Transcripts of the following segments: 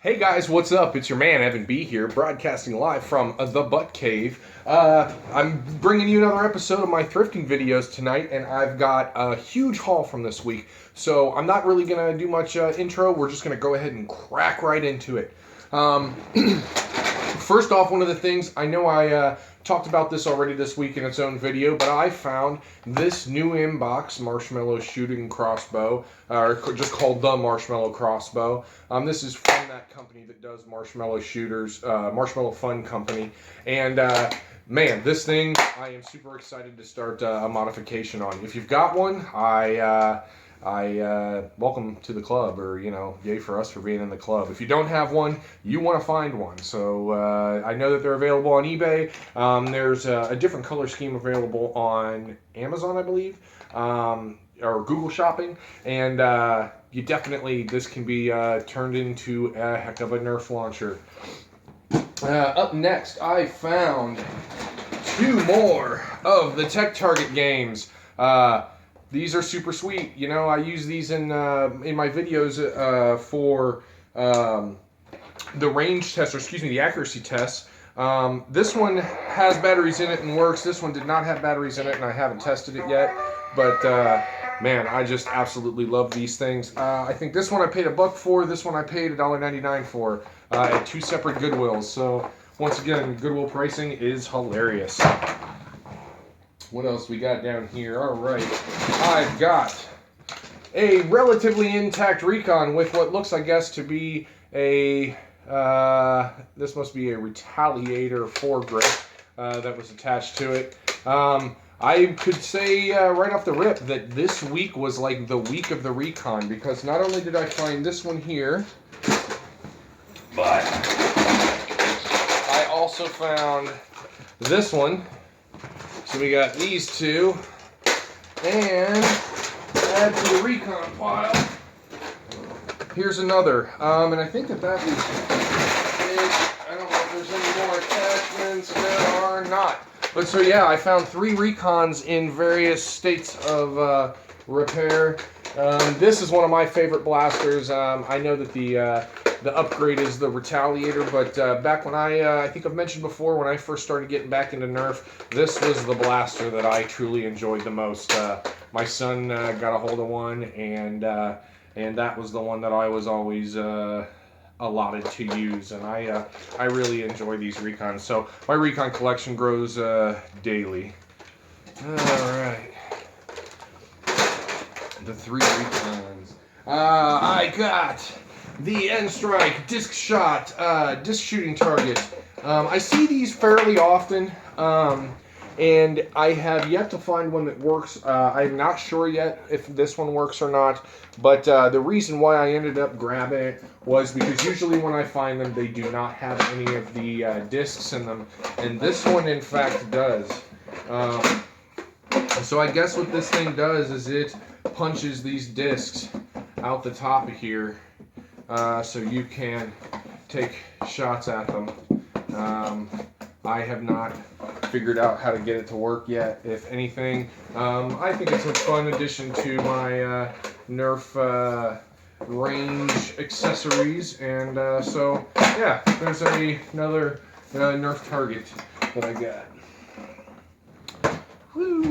Hey guys, what's up? It's your man Evan B here, broadcasting live from the Butt Cave. I'm bringing you another episode of my thrifting videos tonight, and I've got a huge haul from this week. So I'm not really gonna do much intro. We're just gonna go ahead and crack right into it. First off, one of the things, I know I talked about this already this week in its own video, but I found this new inbox marshmallow shooting crossbow, or just called the marshmallow crossbow. This is from that company that does marshmallow shooters, Marshmallow Fun Company, and man, this thing, I am super excited to start a modification on. If you've got one, I welcome to the club, or yay for us for being in the club. If you don't have one, you want to find one. So I know that they're available on eBay. There's a different color scheme available on Amazon, I believe, or Google Shopping, and this can be turned into a heck of a Nerf launcher. Up next, I found two more of the Tech Target games. These are super sweet. I use these in my videos for the range test, or excuse me, the accuracy tests. This one has batteries in it and works. This one did not have batteries in it, and I haven't tested it yet. But man, I just absolutely love these things. I think this one I paid $1 for. This one I paid $1.99 for at two separate Goodwills. So once again, Goodwill pricing is hilarious. What else we got down here? All right, I've got a relatively intact Recon with what looks, I guess, to be a, this must be a Retaliator foregrip that was attached to it. I could say right off the rip that this week was like the week of the Recon, because not only did I find this one here, but I also found this one. So we got these two, and add to the Recon pile, here's another, and I think that is it. I don't know if there's any more attachments. There are not. But so yeah, I found 3 Recons in various states of repair. This is one of my favorite blasters. I know that the upgrade is the Retaliator, but back when I think I've mentioned before, when I first started getting back into Nerf, this was the blaster that I truly enjoyed the most. My son got a hold of one, and that was the one that I was always allotted to use, and I really enjoy these Recons. So my Recon collection grows daily. All right, the 3 Recons. I got the N-Strike disc shot, disc shooting target. I see these fairly often, and I have yet to find one that works. I'm not sure yet if this one works or not, but the reason why I ended up grabbing it was because usually when I find them, they do not have any of the discs in them, and this one in fact does. So I guess what this thing does is it punches these discs out the top of here, so you can take shots at them. I have not figured out how to get it to work yet. If anything, I think it's a fun addition to my Nerf range accessories, and so yeah, there's another Nerf target that I got. Woo!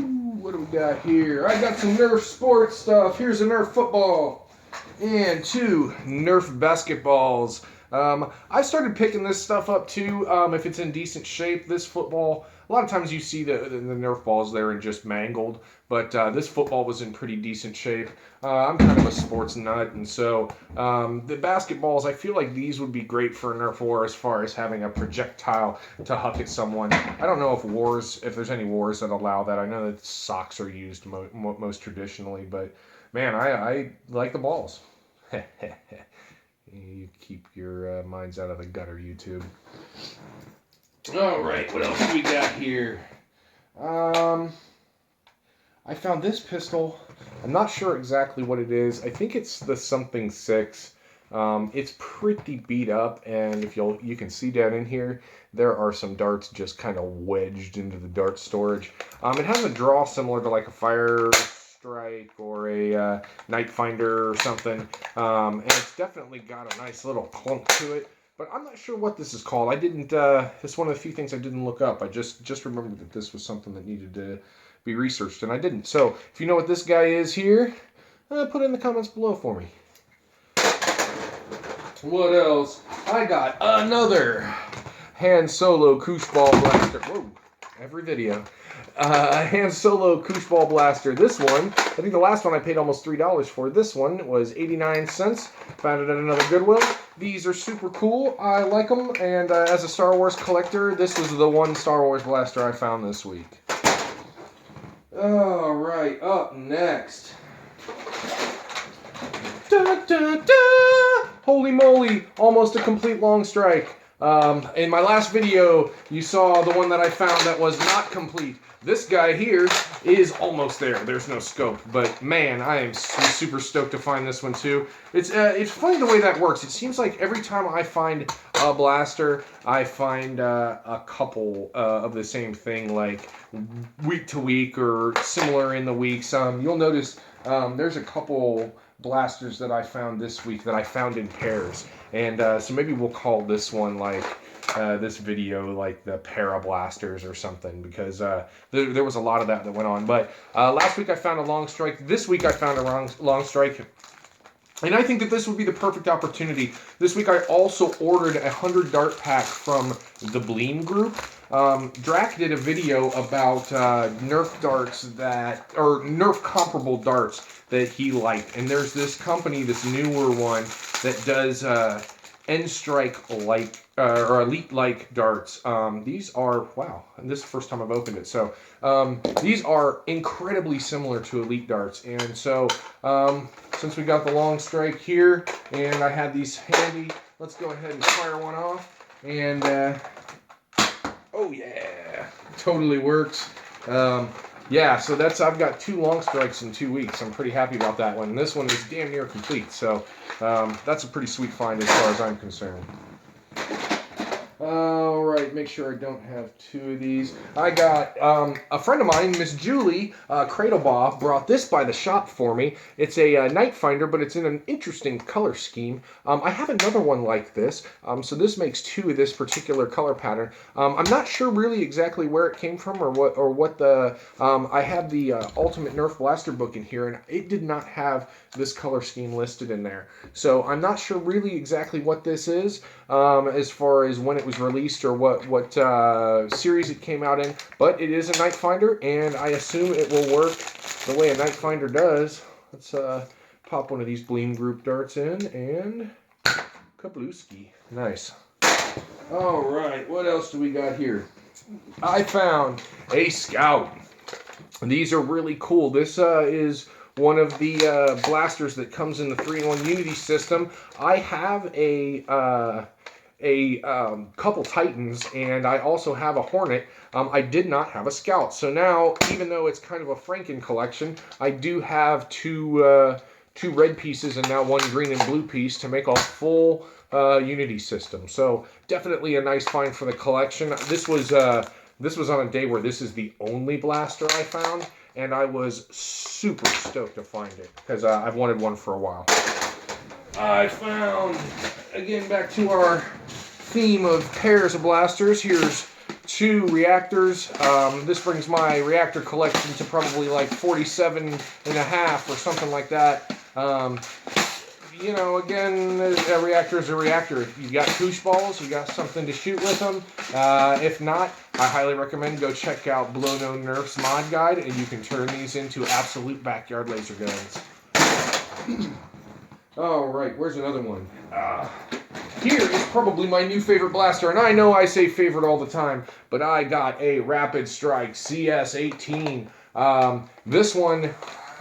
What do we got here? I got some Nerf sports stuff. Here's a Nerf football and 2 Nerf basketballs. I started picking this stuff up too, if it's in decent shape. This football, a lot of times you see the Nerf balls there and just mangled, but this football was in pretty decent shape. I'm kind of a sports nut, and so the basketballs, I feel like these would be great for a Nerf war as far as having a projectile to huck at someone. I don't know if there's any wars that allow that. I know that socks are used most traditionally, but man, I like the balls. You keep your minds out of the gutter, YouTube. All right, what else do we got here? I found this pistol. I'm not sure exactly what it is. I think it's the something 6. It's pretty beat up, and if you can see down in here, there are some darts just kind of wedged into the dart storage. It has a draw similar to like a fire Strike or a Night Finder or something. And it's definitely got a nice little clunk to it. But I'm not sure what this is called. I didn't, it's one of the few things I didn't look up. I just remembered that this was something that needed to be researched, and I didn't. So if you know what this guy is here, put it in the comments below for me. What else? I got another Han Solo Koosh Ball Blaster. Whoa, every video. A Han Solo Koosh Ball Blaster. This one, I think the last one I paid almost $3 for. This one was 89 cents. Found it at another Goodwill. These are super cool. I like them, and as a Star Wars collector, this was the one Star Wars blaster I found this week. All right, up next. Da, da, da! Holy moly, almost a complete long strike. In my last video, you saw the one that I found that was not complete. This guy here is almost there. There's no scope, but man, I am super stoked to find this one too. It's funny the way that works. It seems like every time I find a blaster, I find a couple of the same thing, like week to week or similar in the weeks. You'll notice there's a couple blasters that I found this week that I found in pairs, and so maybe we'll call this one like this video like the para blasters or something, because there was a lot of that went on. But last week I found a long strike. This week I found a long strike. And I think that this would be the perfect opportunity. This week I also ordered a 100 dart pack from the Bleem group. Drac did a video about Nerf darts or Nerf comparable darts that he liked. And there's this company, this newer one, that does N-Strike like or Elite-like darts. These are, wow, and this is the first time I've opened it. So these are incredibly similar to Elite darts. And so since we got the long strike here and I had these handy, let's go ahead and fire one off. And oh yeah, totally works. Yeah, so I've got 2 long strikes in 2 weeks. I'm pretty happy about that one. And this one is damn near complete. So that's a pretty sweet find as far as I'm concerned. All right, make sure I don't have 2 of these. I got a friend of mine, Miss Julie Cradlebaugh, brought this by the shop for me. It's a Night Finder, but it's in an interesting color scheme. I have another one like this, so this makes 2 of this particular color pattern. I'm not sure really exactly where it came from or what the. I have the Ultimate Nerf Blaster book in here, and it did not have this color scheme listed in there. So I'm not sure really exactly what this is as far as when it was released or what series it came out in, but it is a Night Finder, and I assume it will work the way a Night Finder does. Let's pop one of these Bleem group darts in, and kablooski. Nice. All right, what else do we got here? I found a Scout. These are really cool. This is one of the blasters that comes in the 3-in-1 Unity system. I have a couple Titans, and I also have a Hornet. I did not have a Scout. So now, even though it's kind of a Franken collection, I do have two red pieces and now 1 green and blue piece to make a full Unity system. So definitely a nice find for the collection. This was on a day where this is the only blaster I found, and I was super stoked to find it because I've wanted one for a while. I found, again, back to our theme of pairs of blasters. Here's 2 reactors. This brings my reactor collection to probably like 47 and a half or something like that. You know, again, a reactor is a reactor. If you got koosh balls, you got something to shoot with them. If not, I highly recommend go check out Blow No Nerf's mod guide, and you can turn these into absolute backyard laser guns. All right, where's another one? Here is probably my new favorite blaster, and I know I say favorite all the time, but I got a Rapid Strike CS18. This one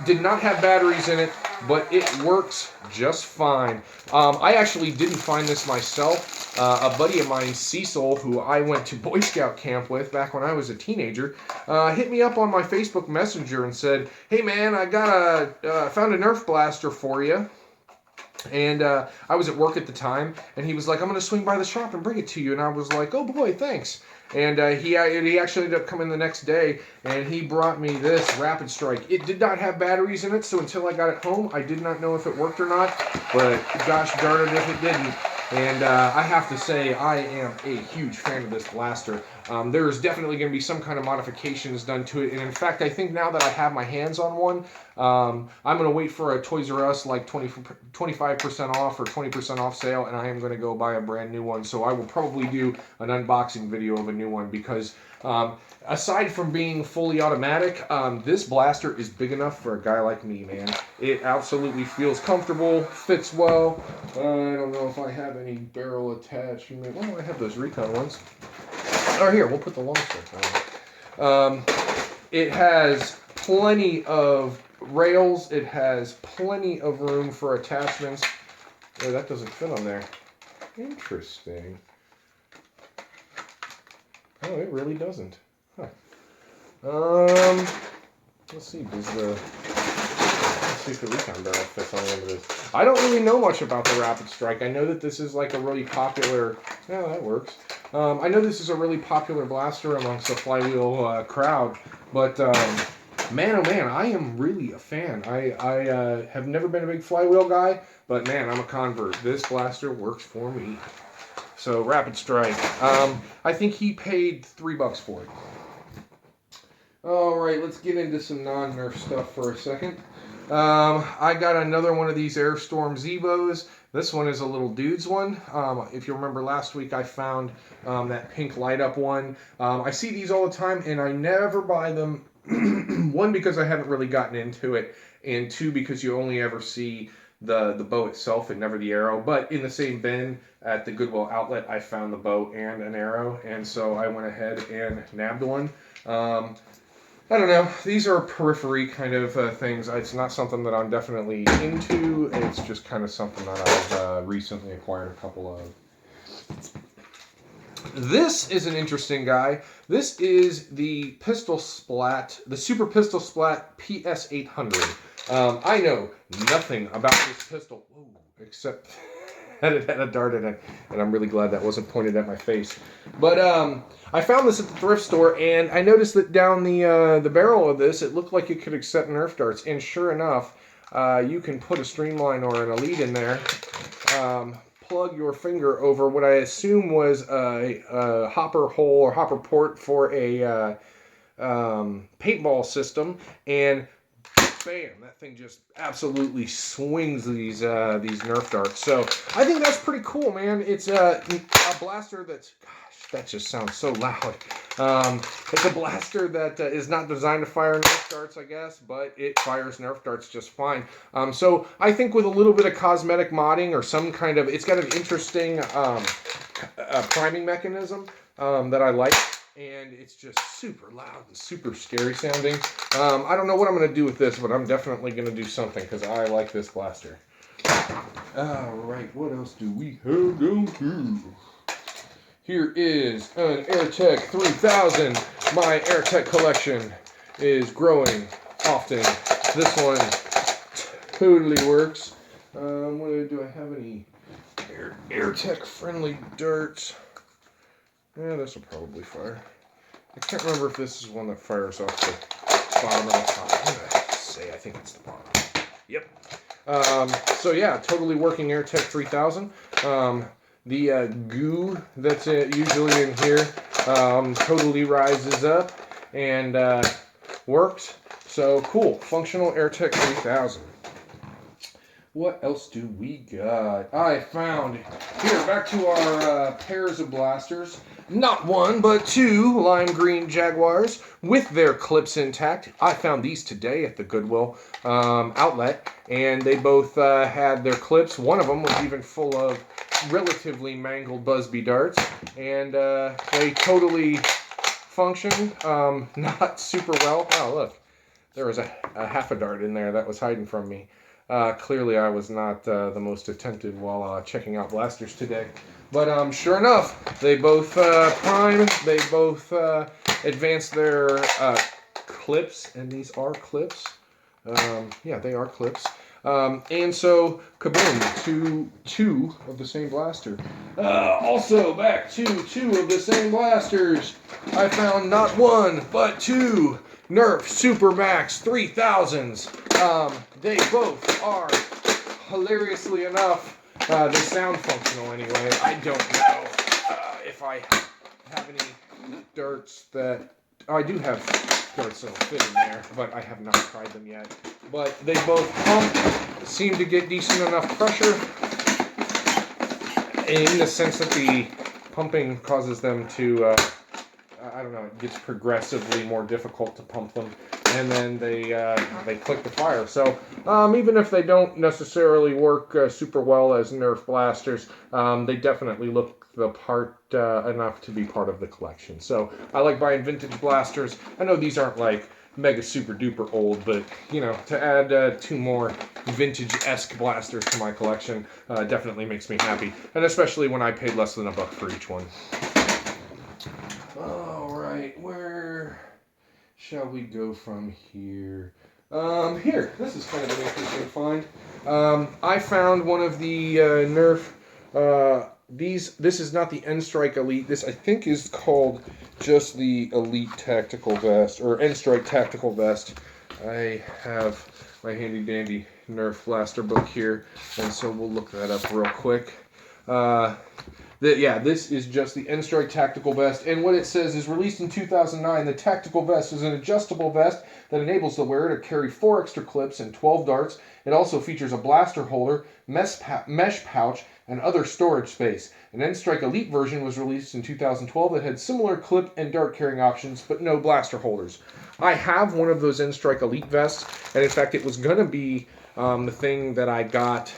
did not have batteries in it, but it works just fine. I actually didn't find this myself. A buddy of mine, Cecil, who I went to Boy Scout camp with back when I was a teenager, hit me up on my Facebook Messenger and said, "Hey man, I got found a Nerf blaster for you." And I was at work at the time, and he was like, "I'm going to swing by the shop and bring it to you." And I was like, "Oh boy, thanks." And he actually ended up coming the next day, and he brought me this Rapid Strike. It did not have batteries in it, so until I got it home, I did not know if it worked or not. But gosh darn it if it didn't. And I have to say, I am a huge fan of this blaster. There is definitely going to be some kind of modifications done to it. And in fact, I think now that I have my hands on one, I'm going to wait for a Toys R Us like 25% off or 20% off sale, and I am going to go buy a brand new one. So I will probably do an unboxing video of a new one because aside from being fully automatic, this blaster is big enough for a guy like me, man. It absolutely feels comfortable, fits well. I don't know if I have any barrel attachment. Well, I have those Recon ones. Oh, here, we'll put the long stuff on. It has plenty of rails. It has plenty of room for attachments. Oh, that doesn't fit on there. Interesting. Oh, it really doesn't. Huh. Let's see. Let's see if the Recon barrel fits on the end of this. I don't really know much about the Rapid Strike. I know that this is like a really popular. Yeah, that works. I know this is a really popular blaster amongst the flywheel crowd, but man, oh man, I am really a fan. I have never been a big flywheel guy, but man, I'm a convert. This blaster works for me. So Rapid Strike. I think he paid $3 for it. All right, let's get into some non-Nerf stuff for a second. I got another one of these Airstorm Zebos. This one is a little dude's one. If you remember last week, I found that pink light up one. I see these all the time, and I never buy them. One, because I haven't really gotten into it, and two, because you only ever see the bow itself and never the arrow. But in the same bin at the Goodwill outlet, I found the bow and an arrow, and so I went ahead and nabbed one. I don't know. These are periphery kind of things. It's not something that I'm definitely into. It's just kind of something that I've recently acquired a couple of. This is an interesting guy. This is the Pistol Splat, the Super Pistol Splat PS800. I know nothing about this pistol, except that it had a dart in it, and I'm really glad that wasn't pointed at my face. But I found this at the thrift store, and I noticed that down the barrel of this, it looked like it could accept Nerf darts, and sure enough, you can put a Streamline or an Elite in there, plug your finger over what I assume was a hopper hole or hopper port for a paintball system, and bam, that thing just absolutely swings these Nerf darts. So I think that's pretty cool, man. It's a blaster that's, gosh, that just sounds so loud. It's a blaster that is not designed to fire Nerf darts, I guess, but it fires Nerf darts just fine. So I think with a little bit of cosmetic modding or some kind of, it's got an interesting priming mechanism that I like. And it's just super loud and super scary sounding. I don't know what I'm going to do with this, but I'm definitely going to do something because I like this blaster. Alright, what else do we have down here? Here is an AirTech 3000. My AirTech collection is growing often. This one totally works. Do I have any AirTech friendly darts? Yeah, this will probably fire. I can't remember if this is one that fires off the bottom or the top. I'm gonna say I think it's the bottom. Yep. So yeah, totally working AirTech 3000. The goo that's usually in here totally rises up and works. So cool, functional AirTech 3000. What else do we got? I found, here, back to our pairs of blasters. Not one, but two lime green Jaguars with their clips intact. I found these today at the Goodwill outlet, and they both had their clips. One of them was even full of relatively mangled Busby darts, and they totally function. Not super well. Oh, look. There was a half a dart in there that was hiding from me. Clearly, I was not the most attentive while checking out blasters today. But sure enough, they both primed, they both advanced their clips, and these are clips. Yeah, they are clips. And so, kaboom, two of the same blaster. Also, back to two of the same blasters. I found not one, but two NERF Super Max 3000s. They both are, hilariously enough, they sound functional anyway. I don't know if I have any darts that... I do have darts that'll fit in there, but I have not tried them yet. But they both pump, seem to get decent enough pressure, in the sense that the pumping causes them to, I don't know, it gets progressively more difficult to pump them, and then they click to fire. So even if they don't necessarily work super well as Nerf blasters, they definitely look the part enough to be part of the collection. So I like buying vintage blasters. I know these aren't like mega super duper old, but you know, to add two more vintage-esque blasters to my collection definitely makes me happy, and especially when I paid less than $1 for each one. All right, where shall we go from here? Here, this is kind of an interesting find. I found one of the Nerf. This is not the N-Strike Elite. This, I think, is called just the Elite Tactical Vest, or N-Strike Tactical Vest. I have my handy-dandy Nerf blaster book here, and so we'll look that up real quick. This is just the N-Strike Tactical Vest, and what it says is, released in 2009, the Tactical Vest is an adjustable vest that enables the wearer to carry 4 extra clips and 12 darts. It also features a blaster holder, mesh pouch, and other storage space. An N-Strike Elite version was released in 2012 that had similar clip and dart carrying options, but no blaster holders. I have one of those N-Strike Elite vests, and in fact it was going to be the thing that I got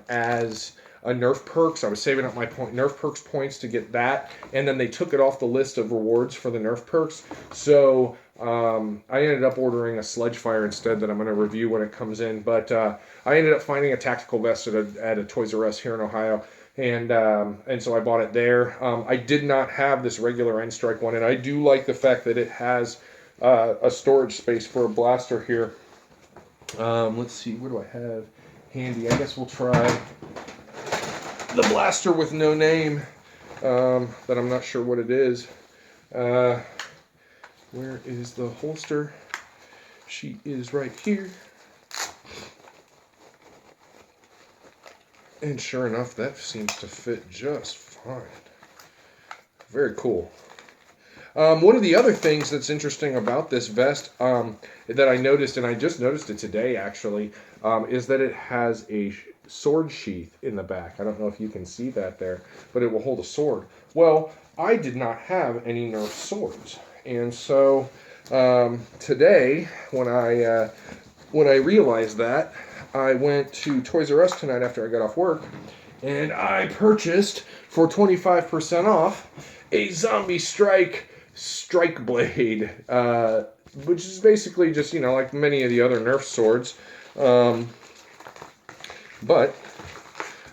as a Nerf Perks. I was saving up my Nerf Perks points to get that, and then they took it off the list of rewards for the Nerf Perks. So I ended up ordering a Sledge Fire instead that I'm going to review when it comes in. But I ended up finding a tactical vest at a Toys R Us here in Ohio, and so I bought it there. I did not have this regular N-Strike one, and I do like the fact that it has a storage space for a blaster here. Let's see, what do I have handy? I guess we'll try the blaster with no name, that I'm not sure what it is. Where is the holster? She is right here. And sure enough, that seems to fit just fine. Very cool. One of the other things that's interesting about this vest that I noticed, and I just noticed it today actually, is that it has a sword sheath in the back. I don't know if you can see that there, but it will hold a sword. Well, I did not have any Nerf swords, and so today when I realized that, I went to Toys R Us tonight after I got off work, and I purchased for 25% off a Zombie Strike Blade, which is basically just, you know, like many of the other Nerf swords. But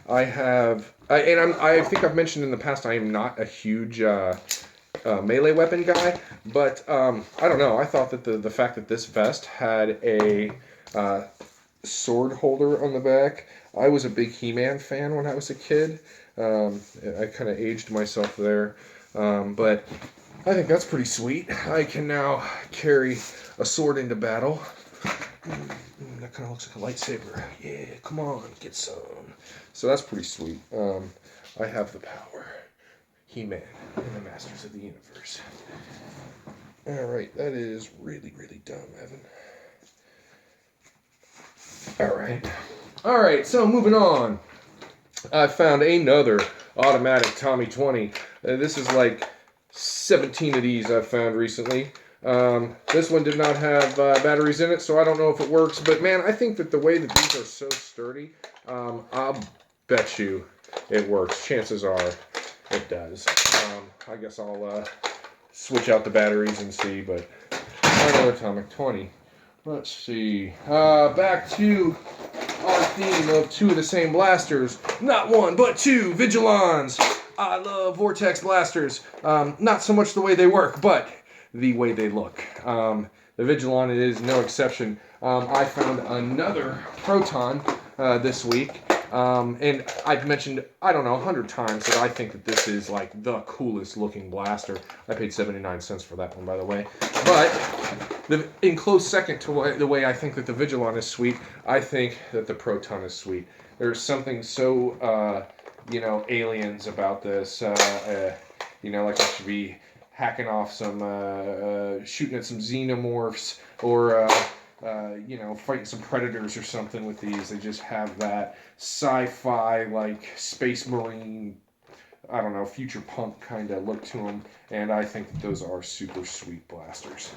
I have, I think I've mentioned in the past, I am not a huge melee weapon guy, but I don't know. I thought that the fact that this vest had a sword holder on the back. I was a big He-Man fan when I was a kid. I kind of aged myself there, but I think that's pretty sweet. I can now carry a sword into battle. That kind of looks like a lightsaber. Yeah, come on, get some. So that's pretty sweet. I have the power. He-Man and the Masters of the Universe. Alright, that is really, really dumb, Evan. Alright, so moving on. I found another automatic Tommy 20. This is like 17 of these I've found recently. This one did not have batteries in it, so I don't know if it works. But man, I think that the way that these are so sturdy, I'll bet you it works. Chances are it does. I guess I'll switch out the batteries and see, but another Atomic 20. Let's see. Back to our theme of two of the same blasters. Not one, but two Vigilons. I love Vortex blasters. Not so much the way they work, but the way they look. The Vigilon is no exception. I found another Proton this week. And I've mentioned, I don't know, 100 times that I think that this is like the coolest looking blaster. I paid 79 cents for that one, by the way. But in close second to the way I think that the Vigilon is sweet, I think that the Proton is sweet. There's something so, you know, aliens about this. You know, like I should be hacking off some, shooting at some xenomorphs, or you know, fighting some predators or something with these. They just have that sci-fi, like, space marine, I don't know, future punk kind of look to them, and I think that those are super sweet blasters.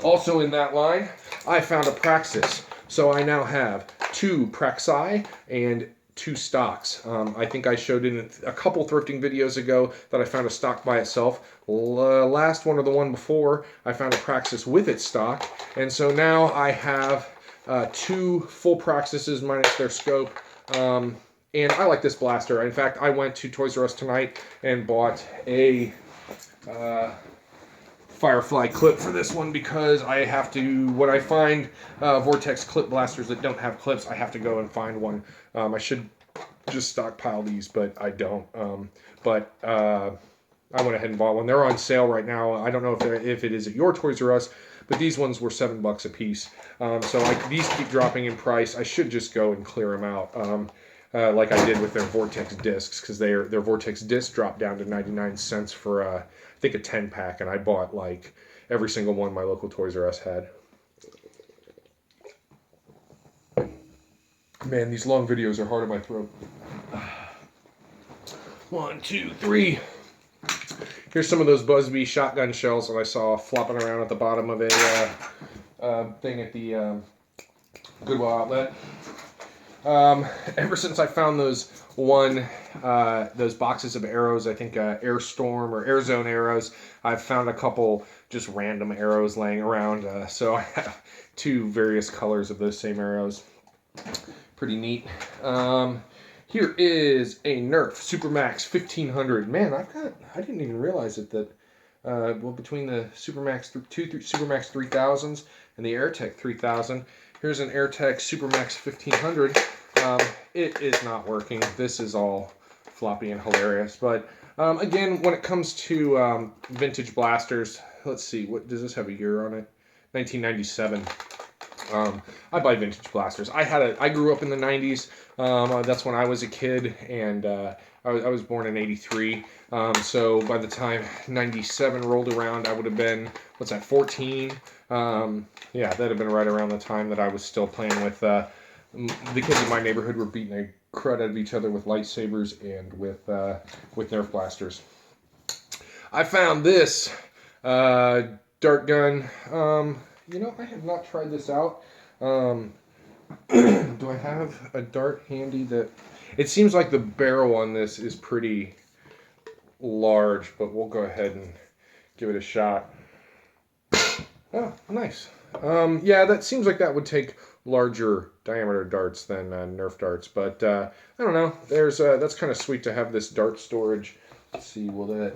Also in that line, I found a Praxis. So I now have 2 Praxi and 2 stocks. I think I showed in a couple thrifting videos ago that I found a stock by itself. Last one or the one before, I found a Praxis with its stock. And so now I have 2 full Praxises minus their scope. And I like this blaster. In fact, I went to Toys R Us tonight and bought a Firefly clip for this one, because I have to, when I find Vortex clip blasters that don't have clips, I have to go and find one. I should just stockpile these, but I don't. I went ahead and bought one. They're on sale right now. I don't know if it is at your Toys R Us, but these ones were $7 a piece. So these keep dropping in price. I should just go and clear them out. Like I did with their Vortex discs, because their Vortex discs dropped down to 99 cents for, I think, a 10-pack, and I bought, like, every single one my local Toys R Us had. Man, these long videos are hard on my throat. 1, 2, 3. Here's some of those Busby shotgun shells that I saw flopping around at the bottom of a thing at the Goodwill outlet. Ever since I found those boxes of arrows, I think Airstorm or Airzone arrows, I've found a couple just random arrows laying around. So I have 2 various colors of those same arrows. Pretty neat. Here is a NERF Supermax 1500. Man, I didn't even realize it that, well, between the Supermax 3000s and the AirTech 3000, here's an AirTech Supermax 1500. It is not working. This is all floppy and hilarious. But again, when it comes to vintage blasters, let's see, what does this have a year on it? 1997. I buy vintage blasters. I grew up in the 90s. That's when I was a kid, and I was born in 83. So by the time 97 rolled around, I would have been, 14? Yeah, that'd have been right around the time that I was still playing with, the kids in my neighborhood were beating a crud out of each other with lightsabers and with Nerf blasters. I found this dart gun. You know, I have not tried this out. Do I have a dart handy that... It seems like the barrel on this is pretty large, but we'll go ahead and give it a shot. Oh, nice. Yeah, that seems like that would take larger diameter darts than Nerf darts, but I don't know. That's kind of sweet to have this dart storage. Let's see, will that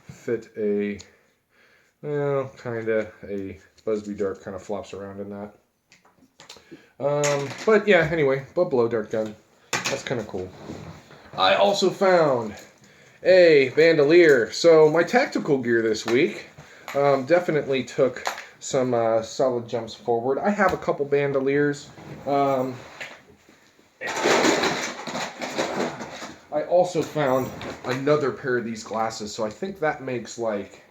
fit a... Well, kind of a Busby dart kind of flops around in that. But yeah, anyway, blow dart gun. That's kind of cool. I also found a bandolier. So my tactical gear this week definitely took some solid jumps forward. I have a couple bandoliers. I also found another pair of these glasses, so I think that makes like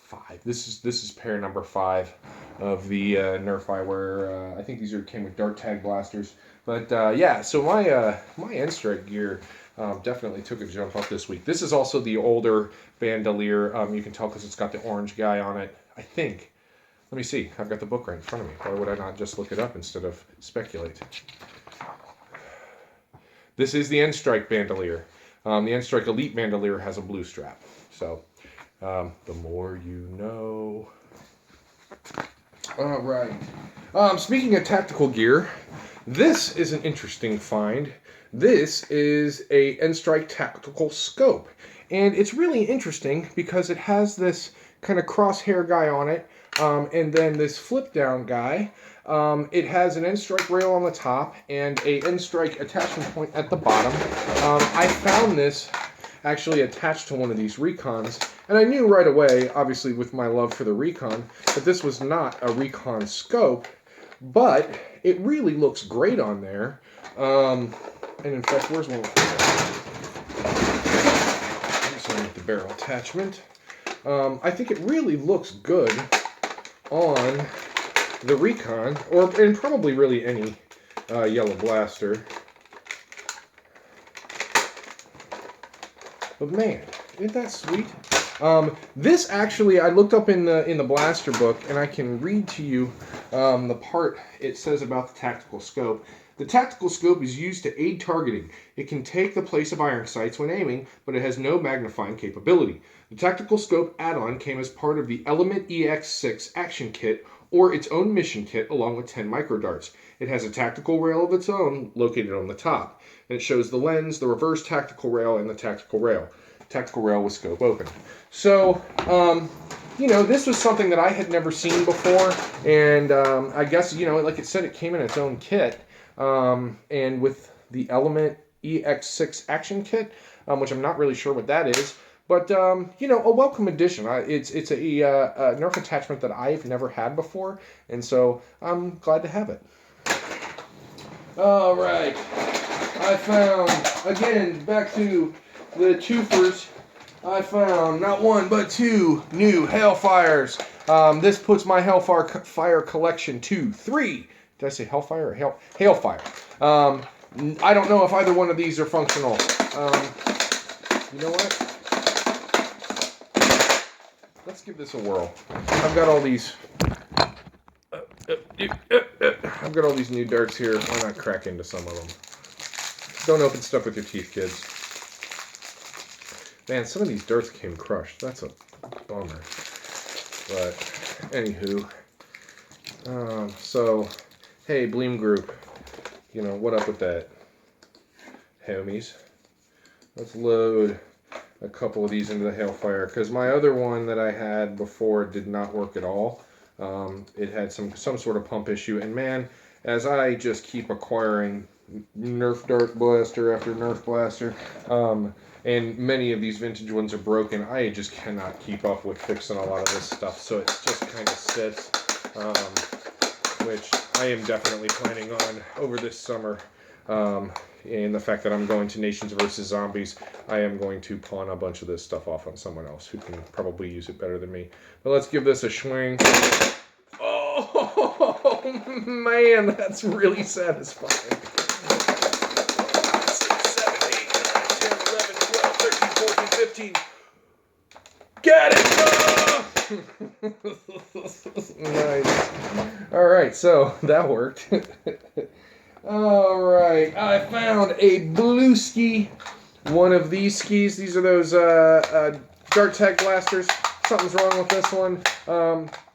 5. This is pair number 5 of the Nerf eyewear. I think these came with dart tag blasters. But yeah, so my N-Strike gear definitely took a jump up this week. This is also the older bandolier. You can tell because it's got the orange guy on it, I think. Let me see. I've got the book right in front of me. Why would I not just look it up instead of speculate? This is the N-Strike bandolier. The N-Strike Elite bandolier has a blue strap. So, the more you know. All right. Speaking of tactical gear, this is an interesting find. This is a N-Strike tactical scope. And it's really interesting because it has this kind of crosshair guy on it, and then this flip down guy. It has an end strike rail on the top and a end strike attachment point at the bottom. I found this actually attached to one of these Recons, and I knew right away, obviously with my love for the Recon, that this was not a Recon scope, but it really looks great on there. And in fact, where's one? Here's one with the barrel attachment. I think it really looks good on the Recon, and probably really any yellow blaster. But man, isn't that sweet? This actually, I looked up in the blaster book, and I can read to you the part it says about the tactical scope. The tactical scope is used to aid targeting. It can take the place of iron sights when aiming, but it has no magnifying capability. The tactical scope add-on came as part of the Element EX6 action kit, or its own mission kit, along with 10 micro darts. It has a tactical rail of its own located on the top. And it shows the lens, the reverse tactical rail, and the tactical rail. Tactical rail with scope open. So, this was something that I had never seen before. And I guess, like it said, it came in its own kit. And with the Element EX6 action kit, which I'm not really sure what that is. But, a welcome addition. It's a Nerf attachment that I've never had before. And so I'm glad to have it. All right. I found, again, back to the twofers, I found not one but two new Hellfires. This puts my Hellfire collection to 3. Did I say Hellfire or Hailfire? I don't know if either one of these are functional. You know what? Let's give this a whirl. I've got all these... I've got all these new darts here. Why not crack into some of them? Don't open stuff with your teeth, kids. Man, some of these darts came crushed. That's a bummer. But, anywho. So, hey, Bleem Group. What up with that? Homies. Let's load a couple of these into the Hellfire. Because my other one that I had before did not work at all. It had some sort of pump issue. And man, as I just keep acquiring Nerf dart blaster after Nerf blaster, and many of these vintage ones are broken, I just cannot keep up with fixing a lot of this stuff, so it just kind of sits, which I am definitely planning on over this summer. And the fact that I'm going to Nations vs. Zombies, I am going to pawn a bunch of this stuff off on someone else who can probably use it better than me. But let's give this a swing. Oh, man, that's really satisfying. 15. Get it! Nice. Alright, so that worked. Alright, I found a blue ski. One of these skis. These are those dart tag blasters. Something's wrong with this one.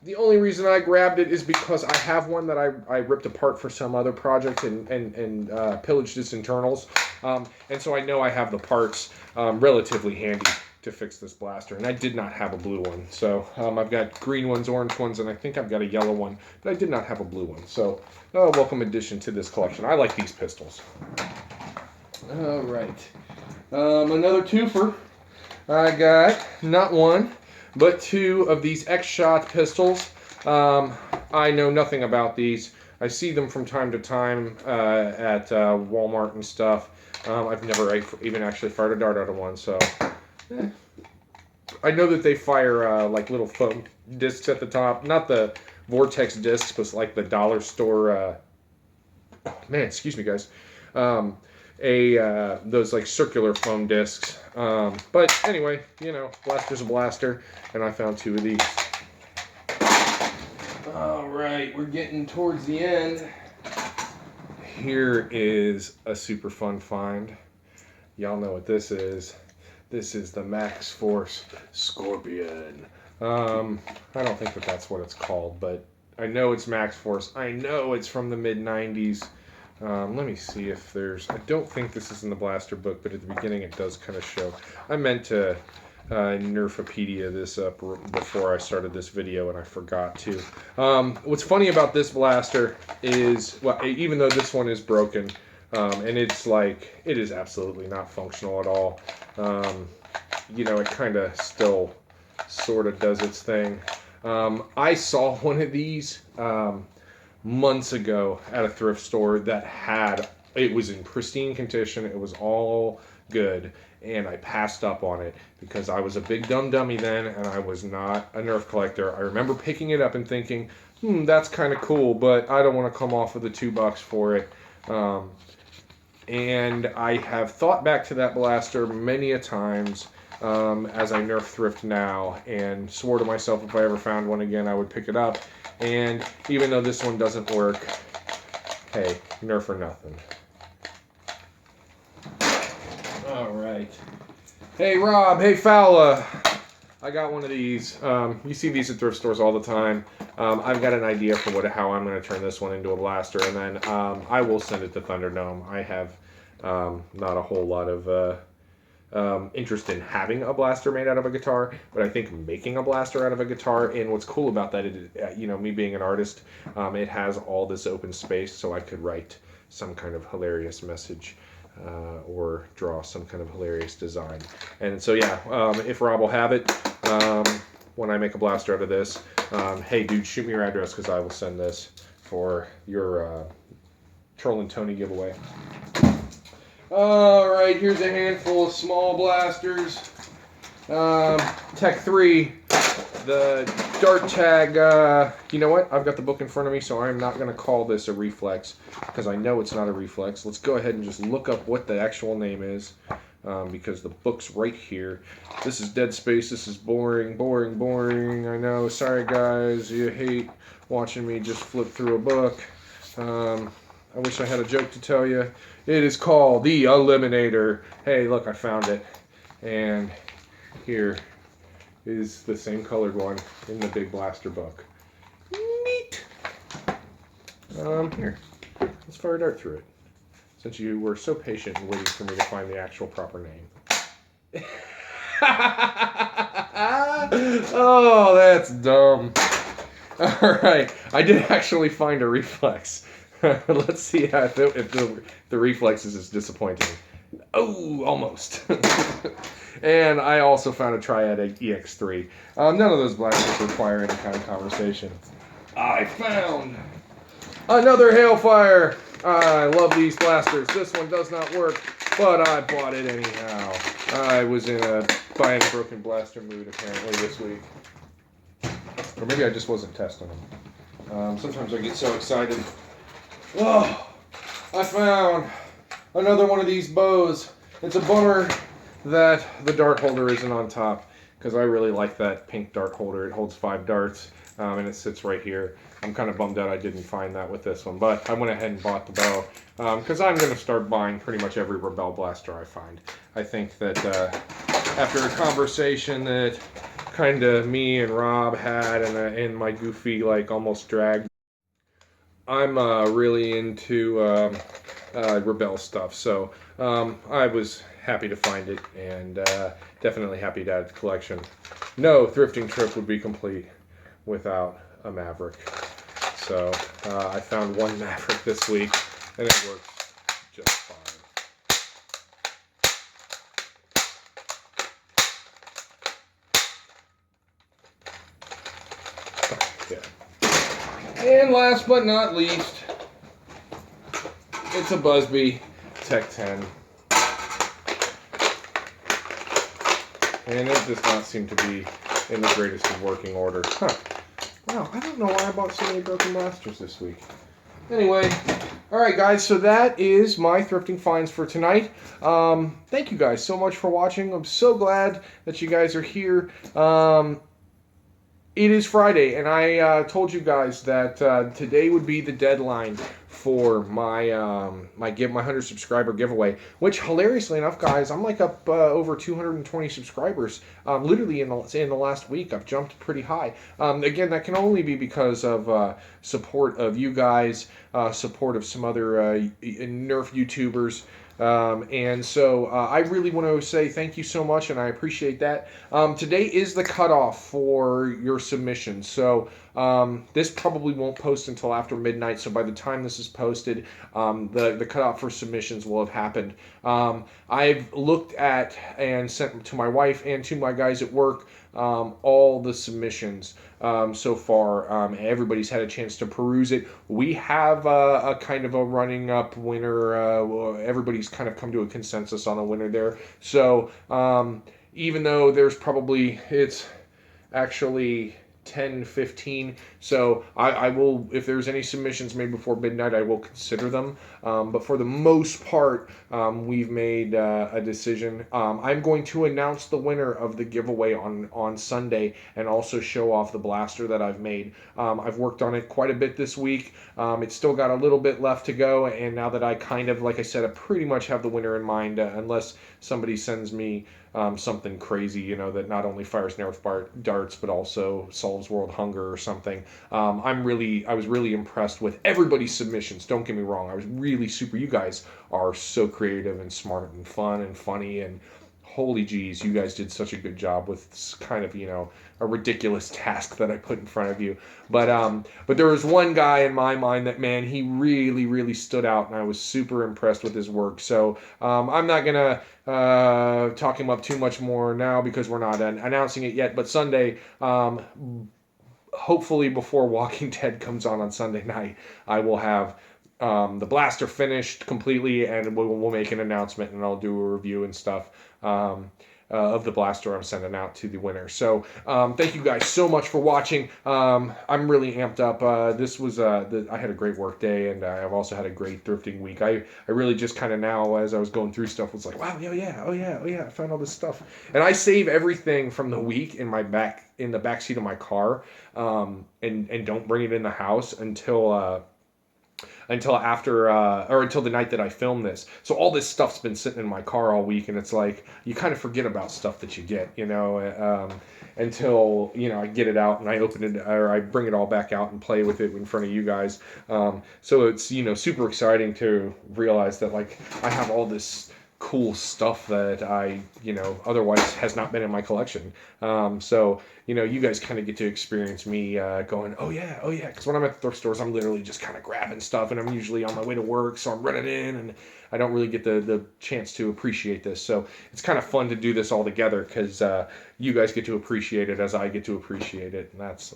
The only reason I grabbed it is because I have one that I ripped apart for some other project and pillaged its internals. And so I know I have the parts relatively handy to fix this blaster. And I did not have a blue one. So I've got green ones, orange ones, and I think I've got a yellow one. But I did not have a blue one. So welcome addition to this collection. I like these pistols. All right. Another twofer. I got not one, but 2 of these X-Shot pistols. I know nothing about these. I see them from time to time at Walmart and stuff. I've never even actually fired a dart out of one, so... I know that they fire like little foam discs at the top. Not the Vortex discs, but like the dollar store... man, excuse me, guys. Those like circular foam discs. But anyway, blaster's a blaster, and I found 2 of these. All right, we're getting towards the end. Here is a super fun find. Y'all know what this is. This is the Max Force Scorpion. I don't think that that's what it's called, but I know it's Max Force. I know it's from the mid-90s. Let me see if there's... I don't think this is in the blaster book, but at the beginning it does kind of show. I meant to Nerfopedia this up before I started this video, and I forgot to. What's funny about this blaster is, well, even though this one is broken, and it's like, it is absolutely not functional at all. You know, it kind of still sort of does its thing. I saw one of these months ago at a thrift store that had, it was in pristine condition, it was all good, and I passed up on it because I was a big dumb dummy then, and I was not a Nerf collector. I remember picking it up and thinking, that's kind of cool, but I don't want to come off with the $2 for it. And I have thought back to that blaster many a times as I Nerf thrift now, and swore to myself if I ever found one again I would pick it up. And even though this one doesn't work, hey, Nerf or nothing. Alright. Hey Rob, hey Fowla. I got one of these. You see these at thrift stores all the time. I've got an idea for how I'm going to turn this one into a blaster, and then I will send it to Thunderdome. I have not a whole lot of interest in having a blaster made out of a guitar, but I think making a blaster out of a guitar, and what's cool about that is, you know, me being an artist, it has all this open space, so I could write some kind of hilarious message. Or draw some kind of hilarious design. And so yeah, if Rob will have it, when I make a blaster out of this, hey dude, shoot me your address because I will send this for your Troll and Tony giveaway. Alright, here's a handful of small blasters. Tech 3, the dart tag, you know what? I've got the book in front of me, so I'm not going to call this a reflex, because I know it's not a reflex. Let's go ahead and just look up what the actual name is, because the book's right here. This is Dead Space. This is boring, boring, boring. I know. Sorry, guys. You hate watching me just flip through a book. I wish I had a joke to tell you. It is called The Eliminator. Hey, look, I found it. And here is the same colored one in the big blaster book. Neat! Here. Let's fire a dart through it. Since you were so patient and waiting for me to find the actual proper name. Oh, that's dumb. Alright, I did actually find a reflex. Let's see how if the reflex is as disappointing. Oh, almost. And I also found a Triad EX3. None of those blasters require any kind of conversation. I found another Hailfire. I love these blasters. This one does not work, but I bought it anyhow. I was in a buying a broken blaster mood apparently this week. Or maybe I just wasn't testing them. Sometimes I get so excited. Oh, I found another one of these bows. It's a bummer that the dart holder isn't on top, because I really like that pink dart holder. It holds 5 darts, and it sits right here. I'm kind of bummed out I didn't find that with this one, but I went ahead and bought the bow, because I'm going to start buying pretty much every Rebel blaster I find. I think that after a conversation that kind of me and Rob had and my goofy, like, almost drag, I'm really into Rebel stuff, so I was happy to find it, and definitely happy to add it to the collection. No thrifting trip would be complete without a Maverick. So I found one Maverick this week, and it works just fine. Okay. And last but not least, it's a Busby Tech 10. And it does not seem to be in the greatest of working order. Huh. Wow, I don't know why I bought so many broken blasters this week. Anyway, alright guys, so that is my thrifting finds for tonight. Thank you guys so much for watching. I'm so glad that you guys are here. It is Friday, and I told you guys that today would be the deadline for my my 100 subscriber giveaway, which hilariously enough, guys, I'm like up over 220 subscribers. Literally in the last week, I've jumped pretty high. Again, that can only be because of support of you guys, support of some other Nerf YouTubers. And so I really want to say thank you so much, and I appreciate that. Today is the cutoff for your submissions, so this probably won't post until after midnight, so by the time this is posted, the cutoff for submissions will have happened. I've looked at and sent to my wife and to my guys at work all the submissions so far. Everybody's had a chance to peruse it. We have a kind of a running up winner. Everybody's kind of come to a consensus on a winner there. So even though it's actually 10:15, so I will, if there's any submissions made before midnight, I will consider them, but for the most part, we've made a decision. I'm going to announce the winner of the giveaway on Sunday, and also show off the blaster that I've made. I've worked on it quite a bit this week. It's still got a little bit left to go, and now that I kind of, like I said, I pretty much have the winner in mind, unless somebody sends me something crazy, that not only fires Nerf darts, but also solves world hunger or something. I was really impressed with everybody's submissions. Don't get me wrong. I was really super. You guys are so creative and smart and fun and funny, and holy geez, you guys did such a good job with kind of, a ridiculous task that I put in front of you. But there was one guy in my mind that, man, he really, really stood out, and I was super impressed with his work. So I'm not going to talk him up too much more now, because we're not announcing it yet. But Sunday, hopefully before Walking Dead comes on Sunday night, I will have the blaster finished completely, and we'll make an announcement, and I'll do a review and stuff of the blaster I'm sending out to the winner. So thank you guys so much for watching. I'm really amped up. I had a great work day, and I've also had a great thrifting week. I really just kind of now, as I was going through stuff, was like, wow, oh yeah, I found all this stuff. And I save everything from the week in the back seat of my car, and don't bring it in the house until after or until the night that I film this. So all this stuff's been sitting in my car all week, and it's like you kind of forget about stuff that you get, until I get it out and I open it, or I bring it all back out and play with it in front of you guys. So it's super exciting to realize that, like, I have all this cool stuff that I otherwise has not been in my collection. So you guys kind of get to experience me going, oh yeah, because when I'm at the thrift stores, I'm literally just kind of grabbing stuff, and I'm usually on my way to work, so I'm running in, and I don't really get the chance to appreciate this. So it's kind of fun to do this all together, because you guys get to appreciate it as I get to appreciate it, and that's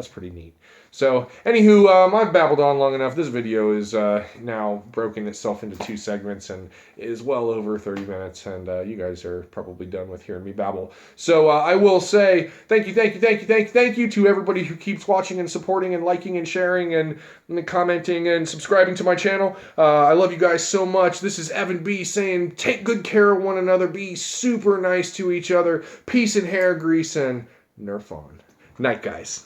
pretty neat. So anywho, I've babbled on long enough. This video is now broken itself into 2 segments and is well over 30 minutes, and you guys are probably done with hearing me babble. So I will say thank you to everybody who keeps watching and supporting and liking and sharing and commenting and subscribing to my channel. I love you guys so much. This is Evan B saying, take good care of one another, be super nice to each other, peace and hair grease, and Nerf on. Night, guys.